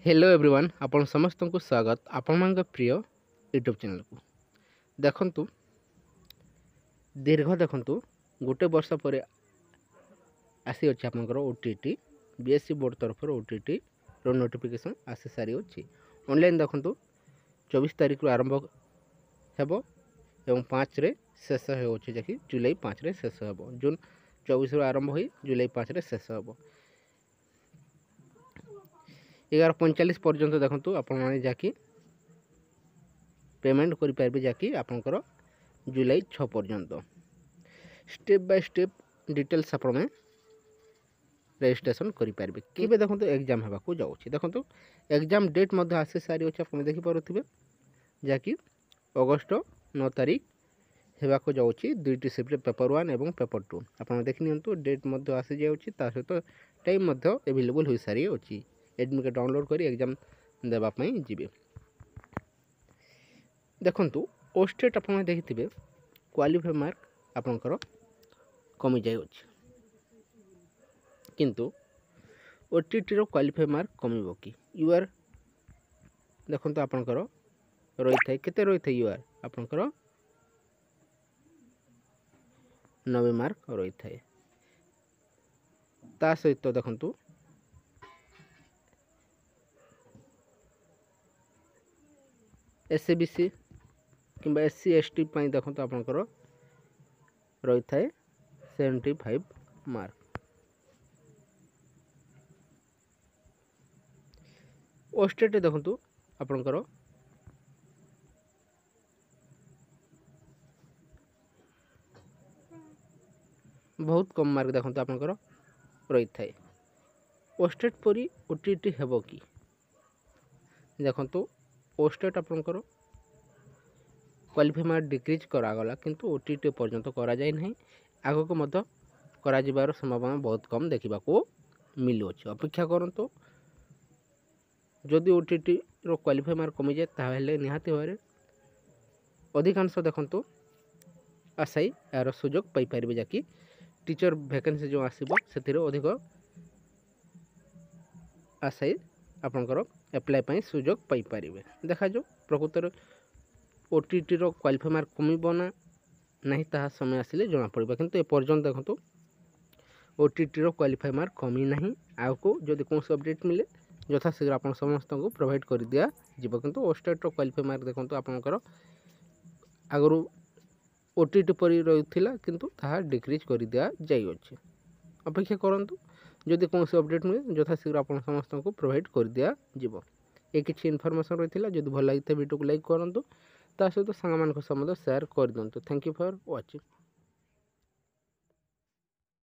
Hello everyone आपण समस्त को स्वागत आपण प्रिय यूट्यूब चैनल को देखंतु दीर्घ देखंतु गोटे वर्ष पर आसी अच्छे आपंकर ओटीटी बीएससी बोर्ड तरफ ओटीटी रो नोटिफिकेशन आसी सारी अच्छी ऑनलाइन देखंतु 24 तारीख रु आरंभ हेबो एवं 5 रे शेष होछि जकि जुलाई 5 रे शेष हेबो जून 24 रु आरंभ होई जुलाई 5 रे शेष हेबो 11:45 पर्यंत देखंतु आपण माने जाकि पेमेंट करि पारबे जाकि आपनकर जुलाई 6 पर्यंत स्टेप बाय स्टेप डिटेल्स आपण में रजिस्ट्रेशन करि पारबे केबे देखंतु एग्जाम हेबा को जाउछि देखंतु एग्जाम डेट मध्ये आसे सारी अछि आपण देखि पारुथिबे जाकि अगस्त 9 तारीख हेबा को जाउछि दुईटी शिफ्ट पेपर 1 एवं पेपर 2 आपण देखि नियंतु डेट मध्ये आसे जाउछि ता सहित टाइम मध्ये अवेलेबल होई सारी अछि एडमिट कार्ड डाउनलोड करी एग्जाम देबा पई जिबे देखंतु ओस्टेट आपण देखिथिबे क्वालिफाई मार्क आपनकर कमी जाय अछि किंतु ओटीटी रो क्वालिफाई मार्क कमिबो कि यूआर देखंतु आपनकर रही थाए केते रही थाए यूआर आपनकर 90 मार्क रही थाए ता सहित देखंतु एससीबीसी किंबा एससी एसटी पाई देखंतु आपनकर रही थाए 75 मार्क ओस्टेट देखंतु आपनकर बहुत कम मार्क देखंतु आपनकर रही थाए ओस्टेट परी ओटीटी हेबो कि देखंतु ओस्टेट आपनकर क्वालिफाई मार्क डिक्रीज करागला किंतु ओटीटी पर्यंत करा जाय नहीं आगो को मत करा जिबार संभावना बहुत कम देखा को मिलू अछि अपेक्षा करंतु जदि ओटीटी रो क्वालिफाई मार्क कमी जाए ताहेले निहाती होरे अधिकांश देखंतु आशाई यार सुयोग पाई परिबे जाकि टीचर वैकेंसी जो आसीबो सेथिरे अधिक आशाई आपनकर एप्लाई पाई सुयोग पाई परिबे देखा जो प्रकृतर ओटीटी रो क्वालिफाई मार्क कमिबो ना नहीं ताहा समय आसिले जना पड़िबा किंतु ए पर्यंत देखंतु ओटीटी रो क्वालिफाई मार्क कमी नहीं आ को जदि कोनसे अपडेट मिले यथा शीघ्र आपण समस्त को प्रोवाइड कर दिया जिवो किंतु ओस्टेट रो क्वालिफाई मार्क देखंतु आपनकर आगरु ओटीटी परि रहिथिला किंतु ताहा डिक्रीज कर दिया जाई अछि अपेक्षा करंतु जदि कोनसे अपडेट मिले यथा शीघ्र आपण समस्त को प्रोवाइड कर दिया जिवो ए किछि इन्फॉर्मेशन रहिथिला जदि भल लागिते वीडियो को लाइक करंतु ता सहित सांग मान को समस्त शेयर कर दियंतु थैंक यू फॉर वाचिंग।